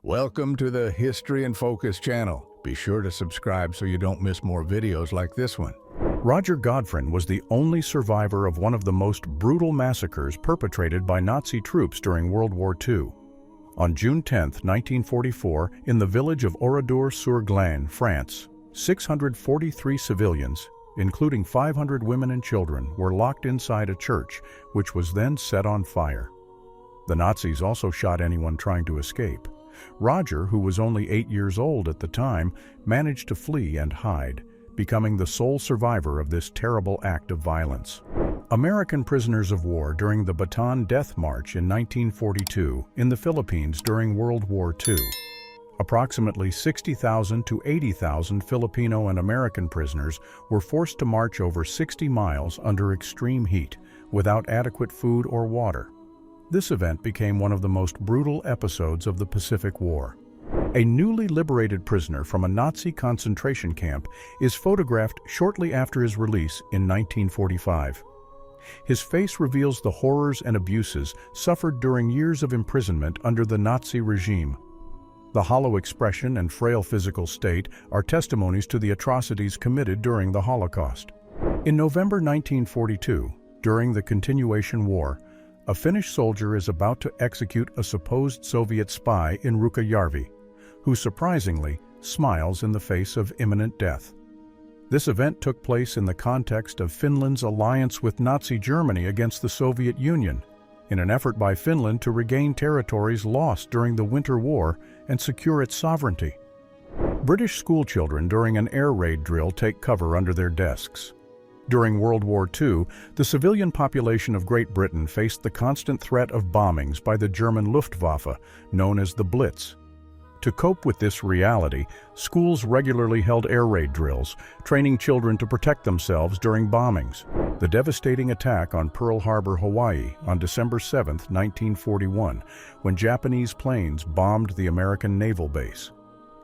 Welcome to the History in Focus channel. Be sure to subscribe so you don't miss more videos like this one. Roger Godfrey was the only survivor of one of the most brutal massacres perpetrated by Nazi troops during World War II. On June 10, 1944, in the village of Oradour-sur-Glane, France, 643 civilians, including 500 women and children, were locked inside a church, which was then set on fire. The Nazis also shot anyone trying to escape. Roger, who was only 8 years old at the time, managed to flee and hide, becoming the sole survivor of this terrible act of violence. American prisoners of war during the Bataan Death March in 1942 in the Philippines during World War II. Approximately 60,000 to 80,000 Filipino and American prisoners were forced to march over 60 miles under extreme heat, without adequate food or water. This event became one of the most brutal episodes of the Pacific War. A newly liberated prisoner from a Nazi concentration camp is photographed shortly after his release in 1945. His face reveals the horrors and abuses suffered during years of imprisonment under the Nazi regime. The hollow expression and frail physical state are testimonies to the atrocities committed during the Holocaust. In November 1942, during the Continuation War, a Finnish soldier is about to execute a supposed Soviet spy in Rukkajärvi, who surprisingly smiles in the face of imminent death. This event took place in the context of Finland's alliance with Nazi Germany against the Soviet Union, in an effort by Finland to regain territories lost during the Winter War and secure its sovereignty. British schoolchildren during an air raid drill take cover under their desks. During World War II, the civilian population of Great Britain faced the constant threat of bombings by the German Luftwaffe, known as the Blitz. To cope with this reality, schools regularly held air raid drills, training children to protect themselves during bombings. The devastating attack on Pearl Harbor, Hawaii, on December 7, 1941, when Japanese planes bombed the American naval base.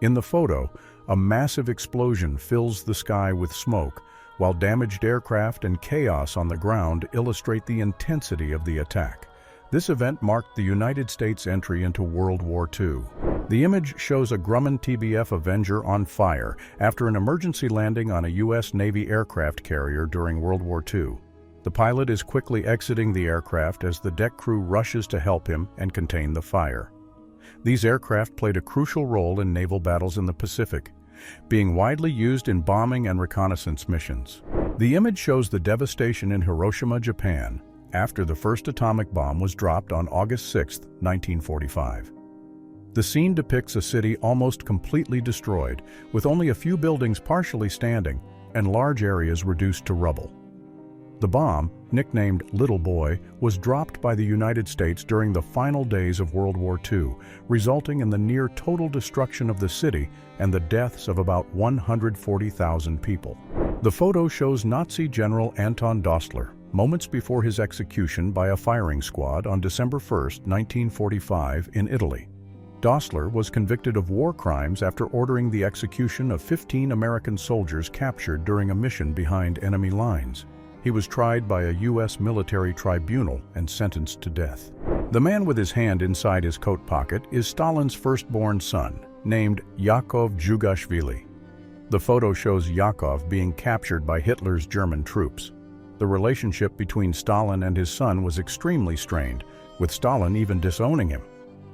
In the photo, a massive explosion fills the sky with smoke, while damaged aircraft and chaos on the ground illustrate the intensity of the attack. This event marked the United States' entry into World War II. The image shows a Grumman TBF Avenger on fire after an emergency landing on a U.S. Navy aircraft carrier during World War II. The pilot is quickly exiting the aircraft as the deck crew rushes to help him and contain the fire. These aircraft played a crucial role in naval battles in the Pacific, being widely used in bombing and reconnaissance missions. The image shows the devastation in Hiroshima, Japan, after the first atomic bomb was dropped on August 6, 1945. The scene depicts a city almost completely destroyed, with only a few buildings partially standing and large areas reduced to rubble. The bomb, nicknamed Little Boy, was dropped by the United States during the final days of World War II, resulting in the near total destruction of the city and the deaths of about 140,000 people. The photo shows Nazi General Anton Dostler, moments before his execution by a firing squad on December 1, 1945, in Italy. Dostler was convicted of war crimes after ordering the execution of 15 American soldiers captured during a mission behind enemy lines. He was tried by a U.S. military tribunal and sentenced to death. The man with his hand inside his coat pocket is Stalin's firstborn son, named Yakov Djugashvili. The photo shows Yakov being captured by Hitler's German troops. The relationship between Stalin and his son was extremely strained, with Stalin even disowning him.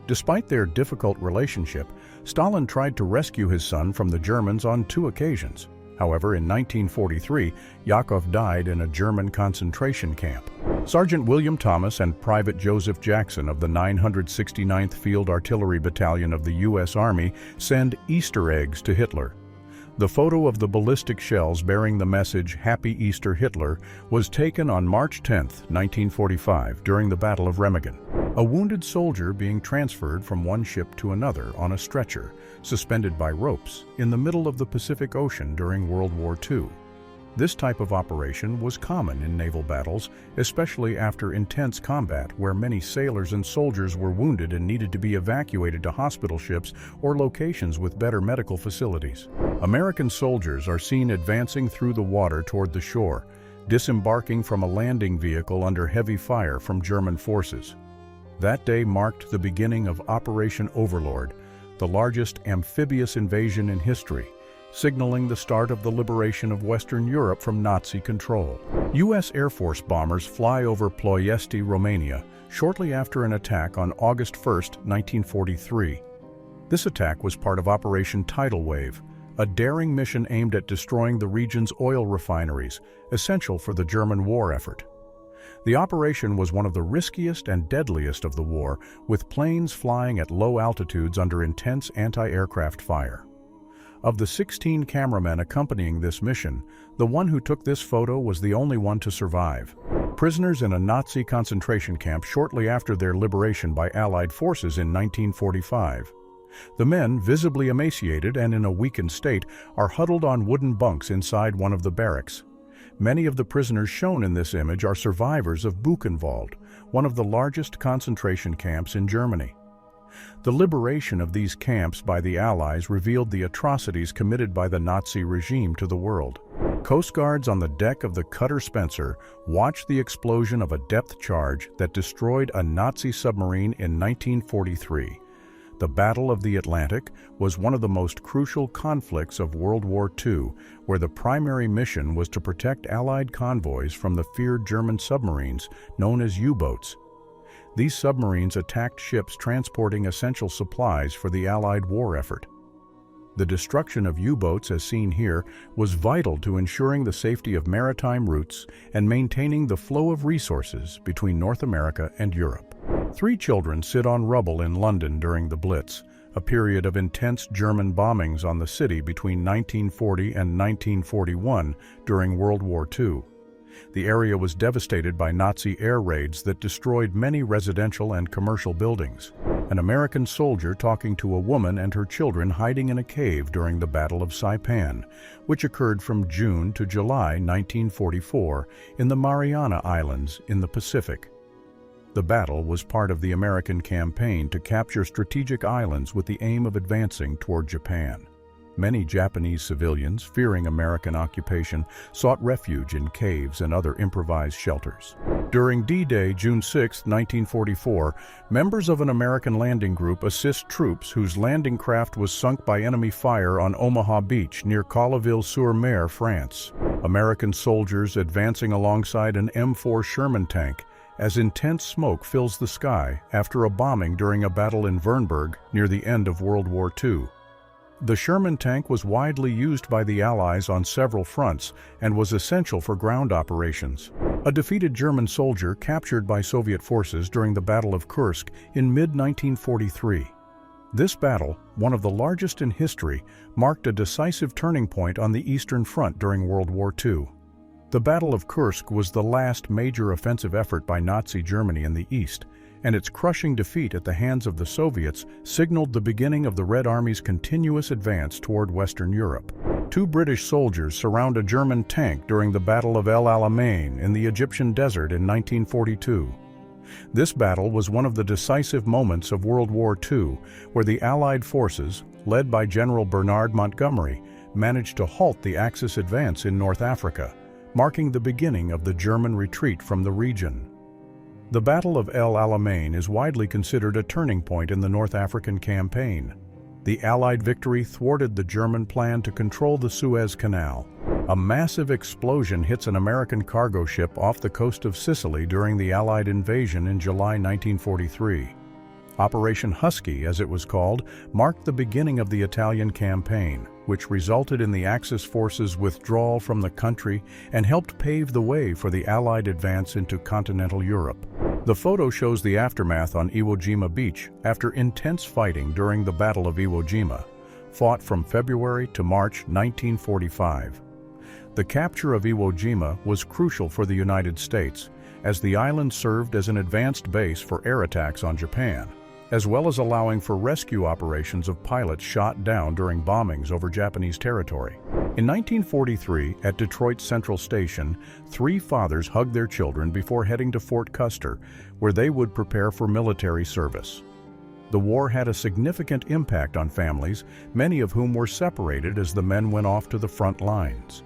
Despite their difficult relationship, Stalin tried to rescue his son from the Germans on 2 occasions. However, in 1943, Yakov died in a German concentration camp. Sergeant William Thomas and Private Joseph Jackson of the 969th Field Artillery Battalion of the U.S. Army send Easter eggs to Hitler. The photo of the ballistic shells bearing the message "Happy Easter, Hitler" was taken on March 10, 1945, during the Battle of Remagen. A wounded soldier being transferred from one ship to another on a stretcher, suspended by ropes, in the middle of the Pacific Ocean during World War II. This type of operation was common in naval battles, especially after intense combat where many sailors and soldiers were wounded and needed to be evacuated to hospital ships or locations with better medical facilities. American soldiers are seen advancing through the water toward the shore, disembarking from a landing vehicle under heavy fire from German forces. That day marked the beginning of Operation Overlord, the largest amphibious invasion in history, signaling the start of the liberation of Western Europe from Nazi control. U.S. Air Force bombers fly over Ploiesti, Romania, shortly after an attack on August 1, 1943. This attack was part of Operation Tidal Wave, a daring mission aimed at destroying the region's oil refineries, essential for the German war effort. The operation was one of the riskiest and deadliest of the war, with planes flying at low altitudes under intense anti-aircraft fire. Of the 16 cameramen accompanying this mission, the one who took this photo was the only one to survive. Prisoners in a Nazi concentration camp shortly after their liberation by Allied forces in 1945. The men, visibly emaciated and in a weakened state, are huddled on wooden bunks inside one of the barracks. Many of the prisoners shown in this image are survivors of Buchenwald, one of the largest concentration camps in Germany. The liberation of these camps by the Allies revealed the atrocities committed by the Nazi regime to the world. Coast Guards on the deck of the cutter Spencer watched the explosion of a depth charge that destroyed a Nazi submarine in 1943. The Battle of the Atlantic was one of the most crucial conflicts of World War II, where the primary mission was to protect Allied convoys from the feared German submarines known as U-boats. These submarines attacked ships transporting essential supplies for the Allied war effort. The destruction of U-boats, as seen here, was vital to ensuring the safety of maritime routes and maintaining the flow of resources between North America and Europe. 3 children sit on rubble in London during the Blitz, a period of intense German bombings on the city between 1940 and 1941 during World War II. The area was devastated by Nazi air raids that destroyed many residential and commercial buildings. An American soldier talking to a woman and her children hiding in a cave during the Battle of Saipan, which occurred from June to July 1944 in the Mariana Islands in the Pacific. The battle was part of the American campaign to capture strategic islands with the aim of advancing toward Japan. Many Japanese civilians, fearing American occupation, sought refuge in caves and other improvised shelters. During D-Day, June 6, 1944, members of an American landing group assist troops whose landing craft was sunk by enemy fire on Omaha Beach near Colleville-sur-Mer, France. American soldiers advancing alongside an M4 Sherman tank as intense smoke fills the sky after a bombing during a battle in Vernburg near the end of World War II. The Sherman tank was widely used by the Allies on several fronts and was essential for ground operations. A defeated German soldier captured by Soviet forces during the Battle of Kursk in mid-1943. This battle, one of the largest in history, marked a decisive turning point on the Eastern Front during World War II. The Battle of Kursk was the last major offensive effort by Nazi Germany in the East, and its crushing defeat at the hands of the Soviets signaled the beginning of the Red Army's continuous advance toward Western Europe. 2 British soldiers surround a German tank during the Battle of El Alamein in the Egyptian desert in 1942. This battle was one of the decisive moments of World War II, where the Allied forces, led by General Bernard Montgomery, managed to halt the Axis advance in North Africa, marking the beginning of the German retreat from the region. The Battle of El Alamein is widely considered a turning point in the North African campaign. The Allied victory thwarted the German plan to control the Suez Canal. A massive explosion hits an American cargo ship off the coast of Sicily during the Allied invasion in July 1943. Operation Husky, as it was called, marked the beginning of the Italian campaign, which resulted in the Axis forces' withdrawal from the country and helped pave the way for the Allied advance into continental Europe. The photo shows the aftermath on Iwo Jima Beach after intense fighting during the Battle of Iwo Jima, fought from February to March 1945. The capture of Iwo Jima was crucial for the United States, as the island served as an advanced base for air attacks on Japan, as well as allowing for rescue operations of pilots shot down during bombings over Japanese territory. In 1943, at Detroit Central Station, 3 fathers hugged their children before heading to Fort Custer, where they would prepare for military service. The war had a significant impact on families, many of whom were separated as the men went off to the front lines.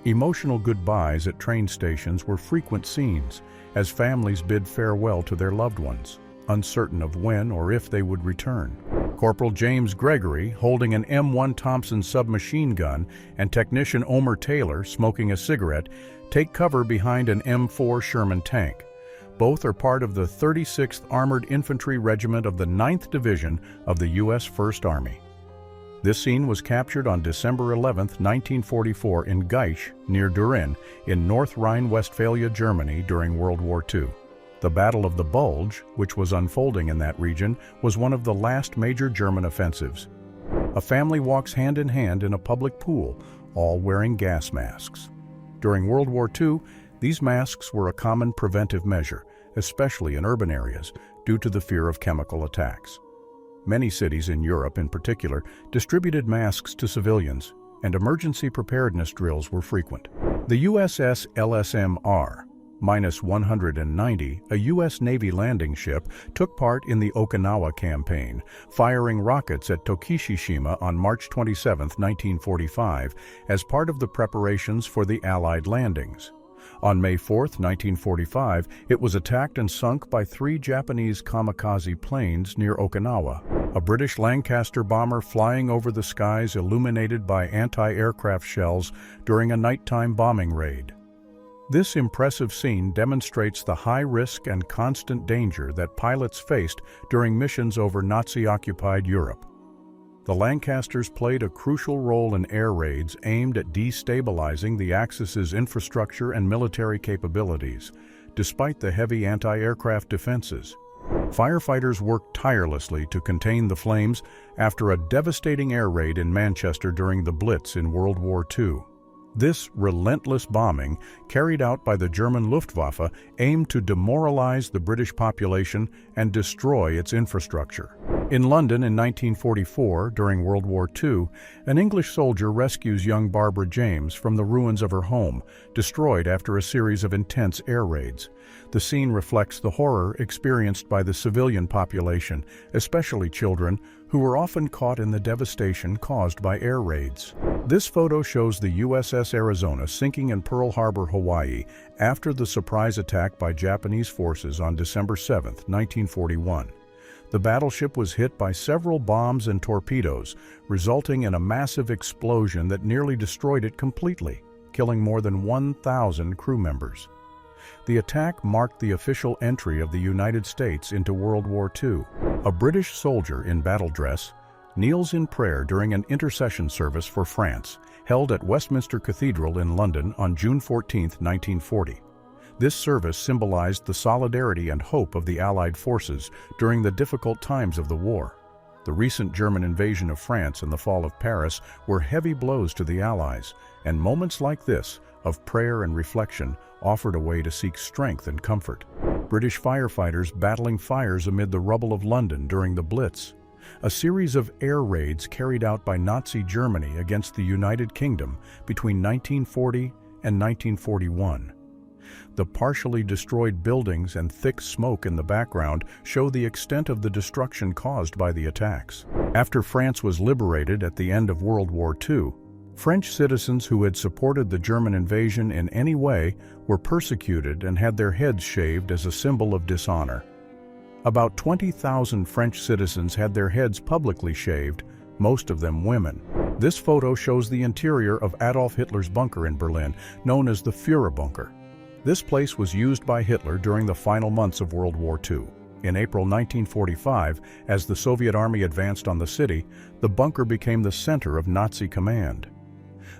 Emotional goodbyes at train stations were frequent scenes, as families bid farewell to their loved ones, uncertain of when or if they would return. Corporal James Gregory, holding an M1 Thompson submachine gun, and Technician Omer Taylor, smoking a cigarette, take cover behind an M4 Sherman tank. Both are part of the 36th Armored Infantry Regiment of the 9th Division of the U.S. First Army. This scene was captured on December 11, 1944 in Geich, near Durin, in North Rhine-Westphalia, Germany during World War II. The Battle of the Bulge, which was unfolding in that region, was one of the last major German offensives. A family walks hand in hand in a public pool, all wearing gas masks. During World War II, these masks were a common preventive measure, especially in urban areas, due to the fear of chemical attacks. Many cities in Europe, in particular, distributed masks to civilians, and emergency preparedness drills were frequent. The USS LSMR-190, a U.S. Navy landing ship, took part in the Okinawa campaign, firing rockets at Tokishishima on March 27, 1945, as part of the preparations for the Allied landings. On May 4, 1945, it was attacked and sunk by 3 Japanese kamikaze planes near Okinawa, a British Lancaster bomber flying over the skies illuminated by anti-aircraft shells during a nighttime bombing raid. This impressive scene demonstrates the high risk and constant danger that pilots faced during missions over Nazi-occupied Europe. The Lancasters played a crucial role in air raids aimed at destabilizing the Axis's infrastructure and military capabilities, despite the heavy anti-aircraft defenses. Firefighters worked tirelessly to contain the flames after a devastating air raid in Manchester during the Blitz in World War II. This relentless bombing, carried out by the German Luftwaffe, aimed to demoralize the British population and destroy its infrastructure. In London in 1944, during World War II, an English soldier rescues young Barbara James from the ruins of her home, destroyed after a series of intense air raids. The scene reflects the horror experienced by the civilian population, especially children, who were often caught in the devastation caused by air raids. This photo shows the USS Arizona sinking in Pearl Harbor, Hawaii, after the surprise attack by Japanese forces on December 7, 1941. The battleship was hit by several bombs and torpedoes, resulting in a massive explosion that nearly destroyed it completely, killing more than 1,000 crew members. The attack marked the official entry of the United States into World War II. A British soldier in battle dress kneels in prayer during an intercession service for France, held at Westminster Cathedral in London on June 14, 1940. This service symbolized the solidarity and hope of the Allied forces during the difficult times of the war. The recent German invasion of France and the fall of Paris were heavy blows to the Allies, and moments like this, of prayer and reflection, offered a way to seek strength and comfort. British firefighters battling fires amid the rubble of London during the Blitz. A series of air raids carried out by Nazi Germany against the United Kingdom between 1940 and 1941. The partially destroyed buildings and thick smoke in the background show the extent of the destruction caused by the attacks. After France was liberated at the end of World War II, French citizens who had supported the German invasion in any way were persecuted and had their heads shaved as a symbol of dishonor. About 20,000 French citizens had their heads publicly shaved, most of them women. This photo shows the interior of Adolf Hitler's bunker in Berlin, known as the Führerbunker. This place was used by Hitler during the final months of World War II. In April 1945, as the Soviet army advanced on the city, the bunker became the center of Nazi command.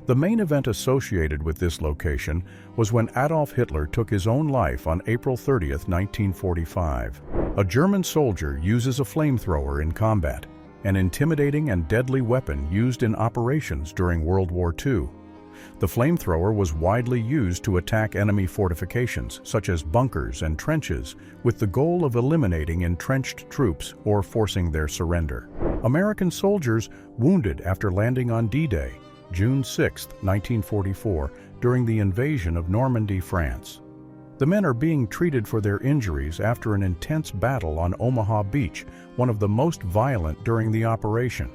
The main event associated with this location was when Adolf Hitler took his own life on April 30, 1945. A German soldier uses a flamethrower in combat, an intimidating and deadly weapon used in operations during World War II. The flamethrower was widely used to attack enemy fortifications, such as bunkers and trenches, with the goal of eliminating entrenched troops or forcing their surrender. American soldiers wounded after landing on D-Day, June 6, 1944, during the invasion of Normandy, France. The men are being treated for their injuries after an intense battle on Omaha Beach, one of the most violent during the operation.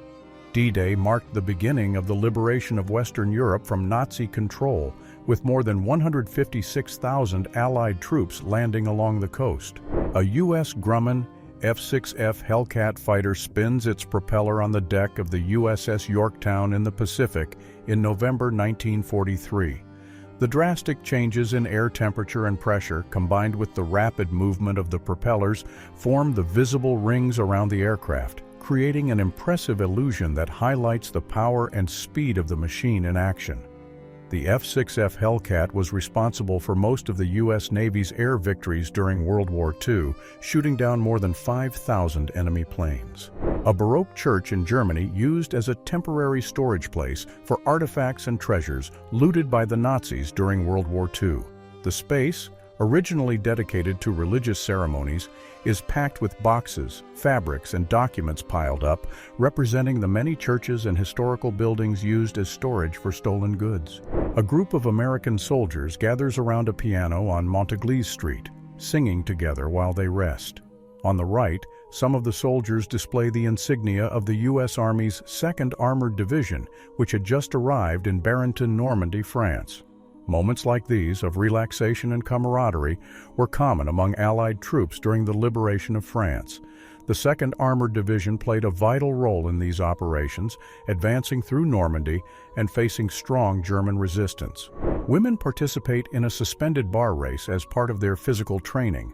D-Day marked the beginning of the liberation of Western Europe from Nazi control, with more than 156,000 Allied troops landing along the coast. A U.S. Grumman F-6F Hellcat fighter spins its propeller on the deck of the USS Yorktown in the Pacific in November 1943. The drastic changes in air temperature and pressure, combined with the rapid movement of the propellers, form the visible rings around the aircraft, creating an impressive illusion that highlights the power and speed of the machine in action. The F-6F Hellcat was responsible for most of the U.S. Navy's air victories during World War II, shooting down more than 5,000 enemy planes. A Baroque church in Germany used as a temporary storage place for artifacts and treasures looted by the Nazis during World War II. The space, originally dedicated to religious ceremonies, is packed with boxes, fabrics, and documents piled up, representing the many churches and historical buildings used as storage for stolen goods. A group of American soldiers gathers around a piano on Montéglise Street, singing together while they rest. On the right, some of the soldiers display the insignia of the U.S. Army's 2nd Armored Division, which had just arrived in Barenton, Normandy, France. Moments like these of relaxation and camaraderie were common among Allied troops during the liberation of France. The 2nd Armored Division played a vital role in these operations, advancing through Normandy and facing strong German resistance. Women participate in a suspended bar race as part of their physical training.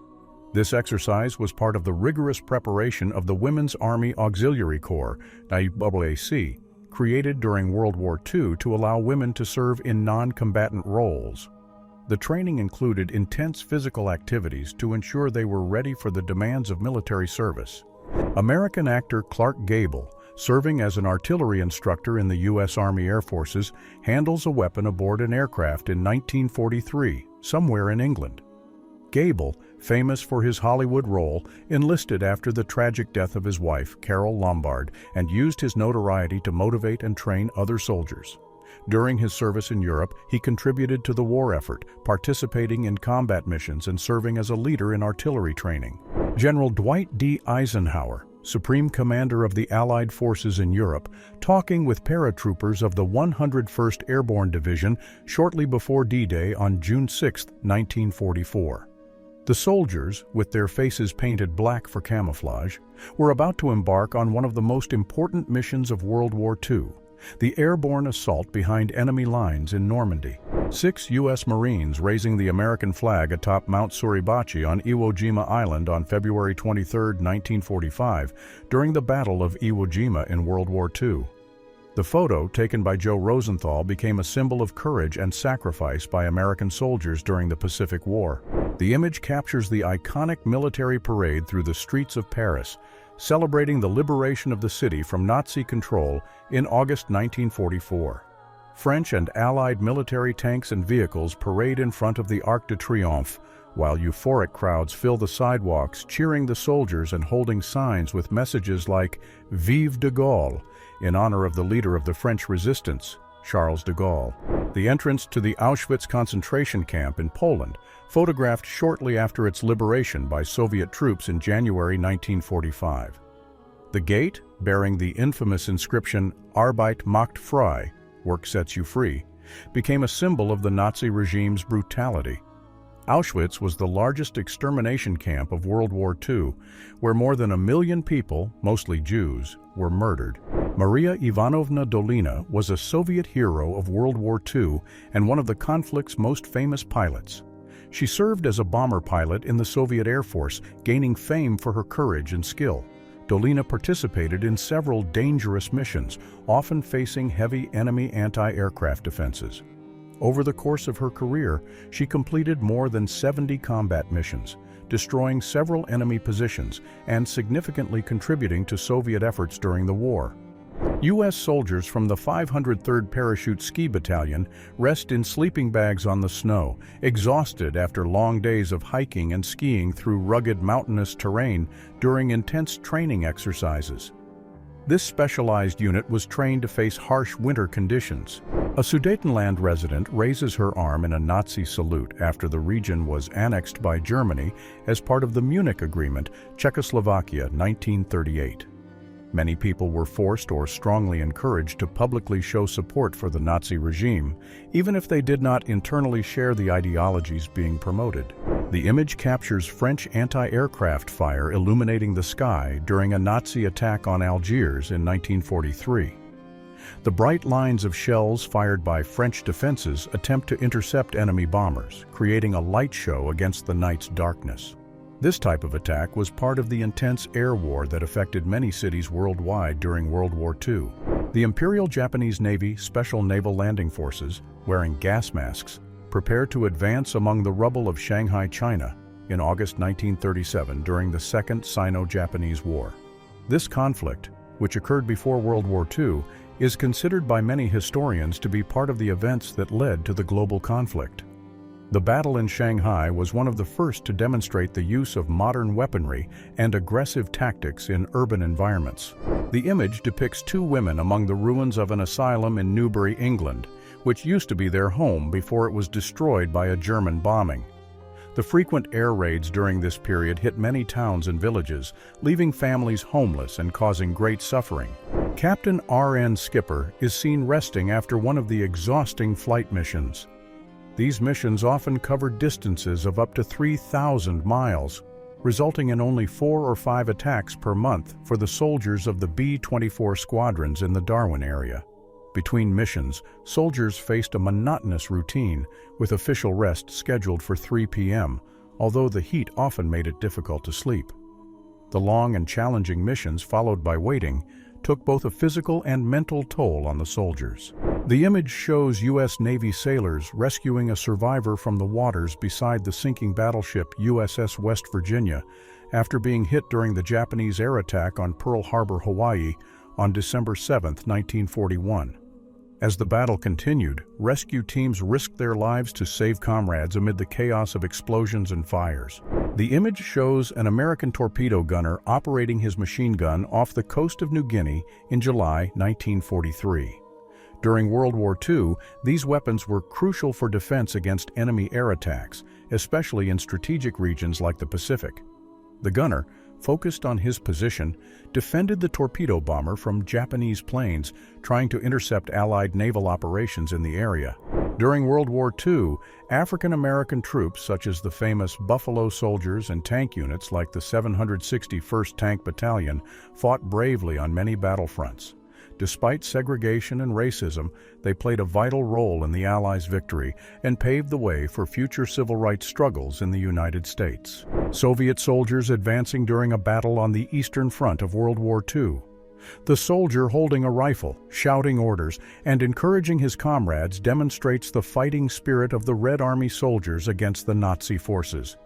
This exercise was part of the rigorous preparation of the Women's Army Auxiliary Corps, (WAC), created during World War II to allow women to serve in non-combatant roles. The training included intense physical activities to ensure they were ready for the demands of military service. American actor Clark Gable, serving as an artillery instructor in the U.S. Army Air Forces, handles a weapon aboard an aircraft in 1943, somewhere in England. Gable, famous for his Hollywood role, enlisted after the tragic death of his wife, Carol Lombard, and used his notoriety to motivate and train other soldiers. During his service in Europe, he contributed to the war effort, participating in combat missions and serving as a leader in artillery training. General Dwight D. Eisenhower, Supreme Commander of the Allied forces in Europe, talking with paratroopers of the 101st Airborne Division shortly before D-Day on June 6, 1944. The soldiers, with their faces painted black for camouflage, were about to embark on one of the most important missions of World War II, the airborne assault behind enemy lines in Normandy. 6 U.S. Marines raising the American flag atop Mount Suribachi on Iwo Jima Island on February 23, 1945, during the Battle of Iwo Jima in World War II. The photo, taken by Joe Rosenthal, became a symbol of courage and sacrifice by American soldiers during the Pacific War. The image captures the iconic military parade through the streets of Paris, celebrating the liberation of the city from Nazi control in August 1944. French and Allied military tanks and vehicles parade in front of the Arc de Triomphe, while euphoric crowds fill the sidewalks, cheering the soldiers and holding signs with messages like "Vive de Gaulle," in honor of the leader of the French resistance, Charles de Gaulle. The entrance to the Auschwitz concentration camp in Poland, photographed shortly after its liberation by Soviet troops in January 1945. The gate, bearing the infamous inscription "Arbeit macht frei," work sets you free, became a symbol of the Nazi regime's brutality. Auschwitz was the largest extermination camp of World War II, where more than 1 million people, mostly Jews, were murdered. Maria Ivanovna Dolina was a Soviet hero of World War II and one of the conflict's most famous pilots. She served as a bomber pilot in the Soviet Air Force, gaining fame for her courage and skill. Dolina participated in several dangerous missions, often facing heavy enemy anti-aircraft defenses. Over the course of her career, she completed more than 70 combat missions, destroying several enemy positions and significantly contributing to Soviet efforts during the war. U.S. soldiers from the 503rd Parachute Ski Battalion rest in sleeping bags on the snow, exhausted after long days of hiking and skiing through rugged mountainous terrain during intense training exercises. This specialized unit was trained to face harsh winter conditions. A Sudetenland resident raises her arm in a Nazi salute after the region was annexed by Germany as part of the Munich Agreement, Czechoslovakia, 1938. Many people were forced or strongly encouraged to publicly show support for the Nazi regime, even if they did not internally share the ideologies being promoted. The image captures French anti-aircraft fire illuminating the sky during a Nazi attack on Algiers in 1943. The bright lines of shells fired by French defenses attempt to intercept enemy bombers, creating a light show against the night's darkness. This type of attack was part of the intense air war that affected many cities worldwide during World War II. The Imperial Japanese Navy Special Naval Landing Forces, wearing gas masks, prepared to advance among the rubble of Shanghai, China, in August 1937 during the Second Sino-Japanese War. This conflict, which occurred before World War II, is considered by many historians to be part of the events that led to the global conflict. The battle in Shanghai was one of the first to demonstrate the use of modern weaponry and aggressive tactics in urban environments. The image depicts two women among the ruins of an asylum in Newbury, England, which used to be their home before it was destroyed by a German bombing. The frequent air raids during this period hit many towns and villages, leaving families homeless and causing great suffering. Captain R.N. Skipper is seen resting after one of the exhausting flight missions. These missions often covered distances of up to 3,000 miles, resulting in only 4 or 5 attacks per month for the soldiers of the B-24 squadrons in the Darwin area. Between missions, soldiers faced a monotonous routine, with official rest scheduled for 3 p.m., although the heat often made it difficult to sleep. The long and challenging missions, followed by waiting, took both a physical and mental toll on the soldiers. The image shows U.S. Navy sailors rescuing a survivor from the waters beside the sinking battleship USS West Virginia after being hit during the Japanese air attack on Pearl Harbor, Hawaii, on December 7, 1941. As the battle continued, rescue teams risked their lives to save comrades amid the chaos of explosions and fires. The image shows an American torpedo gunner operating his machine gun off the coast of New Guinea in July 1943. During World War II, these weapons were crucial for defense against enemy air attacks, especially in strategic regions like the Pacific. The gunner, focused on his position, defended the torpedo bomber from Japanese planes trying to intercept Allied naval operations in the area. During World War II, African-American troops such as the famous Buffalo Soldiers and tank units like the 761st Tank Battalion fought bravely on many battlefronts. Despite segregation and racism, they played a vital role in the Allies' victory and paved the way for future civil rights struggles in the United States. Soviet soldiers advancing during a battle on the Eastern Front of World War II. The soldier holding a rifle, shouting orders, and encouraging his comrades demonstrates the fighting spirit of the Red Army soldiers against the Nazi forces.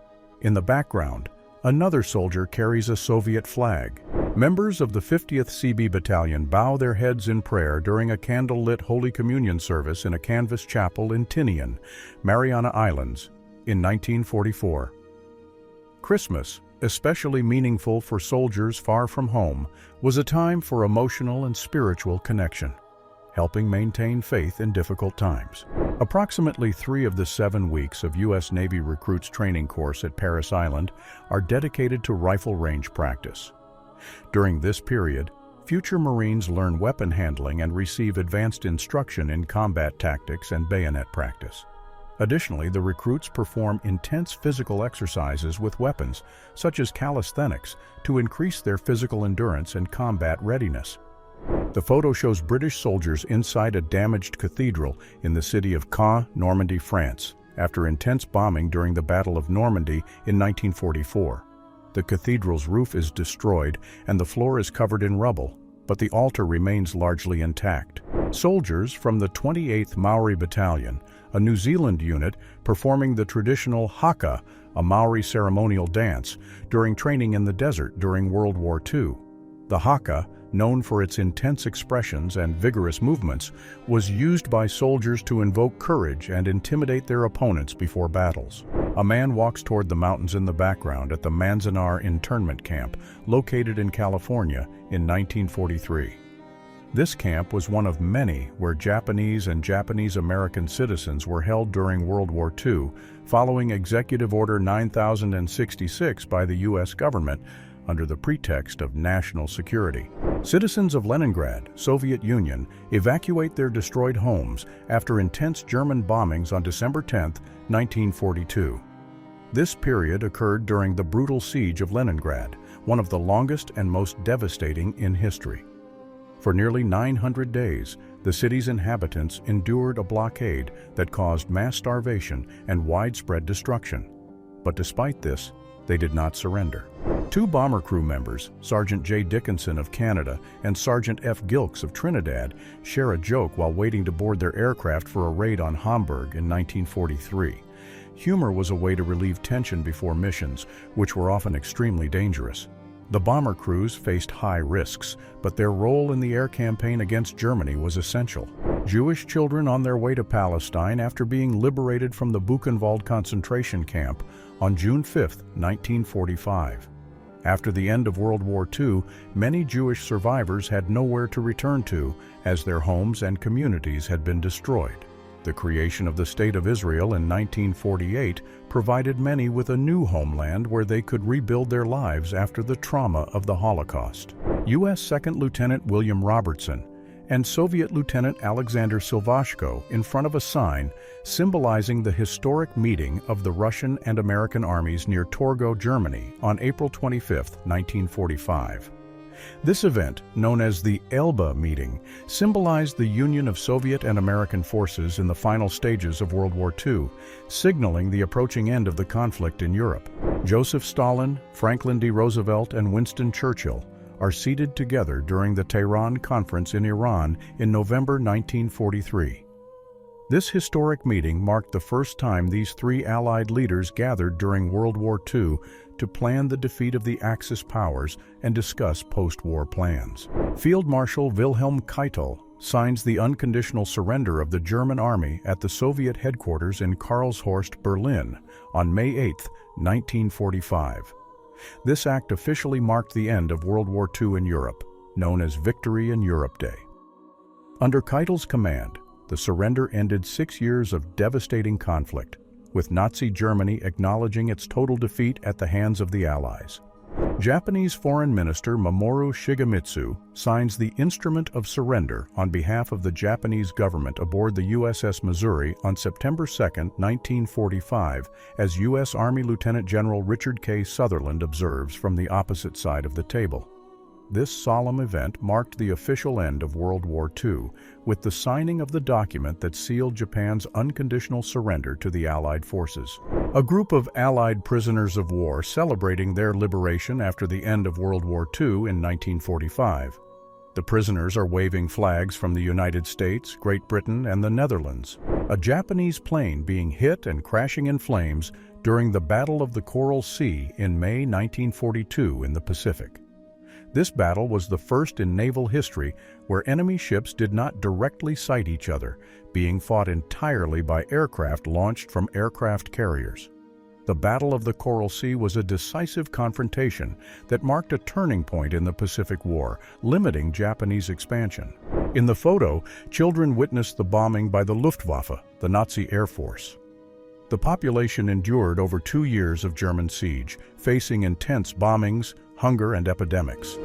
In the background, another soldier carries a Soviet flag. Members of the 50th CB Battalion bow their heads in prayer during a candle-lit Holy Communion service in a canvas chapel in Tinian, Mariana Islands, in 1944. Christmas, especially meaningful for soldiers far from home, was a time for emotional and spiritual connection, helping maintain faith in difficult times. Approximately 3 of the 7 weeks of U.S. Navy recruits training course at Parris Island are dedicated to rifle range practice. During this period, future Marines learn weapon handling and receive advanced instruction in combat tactics and bayonet practice. Additionally, the recruits perform intense physical exercises with weapons, such as calisthenics, to increase their physical endurance and combat readiness. The photo shows British soldiers inside a damaged cathedral in the city of Caen, Normandy, France, after intense bombing during the Battle of Normandy in 1944. The cathedral's roof is destroyed and the floor is covered in rubble, but the altar remains largely intact. Soldiers from the 28th Maori Battalion, a New Zealand unit performing the traditional haka, a Maori ceremonial dance, during training in the desert during World War II. The haka, known for its intense expressions and vigorous movements, was used by soldiers to invoke courage and intimidate their opponents before battles. A man walks toward the mountains in the background at the Manzanar internment camp, located in California, in 1943. This camp was one of many where Japanese and Japanese-American citizens were held during World War II, following Executive Order 9066 by the U.S. government, under the pretext of national security. Citizens of Leningrad, Soviet Union, evacuate their destroyed homes after intense German bombings on December 10, 1942. This period occurred during the brutal siege of Leningrad, one of the longest and most devastating in history. For nearly 900 days, the city's inhabitants endured a blockade that caused mass starvation and widespread destruction. But despite this, they did not surrender. Two bomber crew members, Sergeant J. Dickinson of Canada and Sergeant F. Gilkes of Trinidad, share a joke while waiting to board their aircraft for a raid on Hamburg in 1943. Humor was a way to relieve tension before missions, which were often extremely dangerous. The bomber crews faced high risks, but their role in the air campaign against Germany was essential. Jewish children on their way to Palestine after being liberated from the Buchenwald concentration camp on June 5, 1945. After the end of World War II, many Jewish survivors had nowhere to return to, as their homes and communities had been destroyed. The creation of the State of Israel in 1948 provided many with a new homeland where they could rebuild their lives after the trauma of the Holocaust. U.S. Second Lieutenant William Robertson and Soviet Lieutenant Alexander Silvashko in front of a sign symbolizing the historic meeting of the Russian and American armies near Torgau, Germany on April 25, 1945. This event, known as the Elba meeting, symbolized the union of Soviet and American forces in the final stages of World War II, signaling the approaching end of the conflict in Europe. Joseph Stalin, Franklin D. Roosevelt, and Winston Churchill are seated together during the Tehran Conference in Iran in November 1943. This historic meeting marked the first time these three Allied leaders gathered during World War II to plan the defeat of the Axis powers and discuss post-war plans. Field Marshal Wilhelm Keitel signs the unconditional surrender of the German army at the Soviet headquarters in Karlshorst, Berlin, on May 8, 1945. This act officially marked the end of World War II in Europe, known as Victory in Europe Day. Under Keitel's command, the surrender ended 6 years of devastating conflict, with Nazi Germany acknowledging its total defeat at the hands of the Allies. Japanese Foreign Minister Mamoru Shigemitsu signs the Instrument of Surrender on behalf of the Japanese government aboard the USS Missouri on September 2, 1945, as U.S. Army Lieutenant General Richard K. Sutherland observes from the opposite side of the table. This solemn event marked the official end of World War II, with the signing of the document that sealed Japan's unconditional surrender to the Allied forces. A group of Allied prisoners of war celebrating their liberation after the end of World War II in 1945. The prisoners are waving flags from the United States, Great Britain, and the Netherlands. A Japanese plane being hit and crashing in flames during the Battle of the Coral Sea in May 1942 in the Pacific. This battle was the first in naval history where enemy ships did not directly sight each other, being fought entirely by aircraft launched from aircraft carriers. The Battle of the Coral Sea was a decisive confrontation that marked a turning point in the Pacific War, limiting Japanese expansion. In the photo, children witnessed the bombing by the Luftwaffe, the Nazi Air Force. The population endured over 2 years of German siege, facing intense bombings, hunger, and epidemics.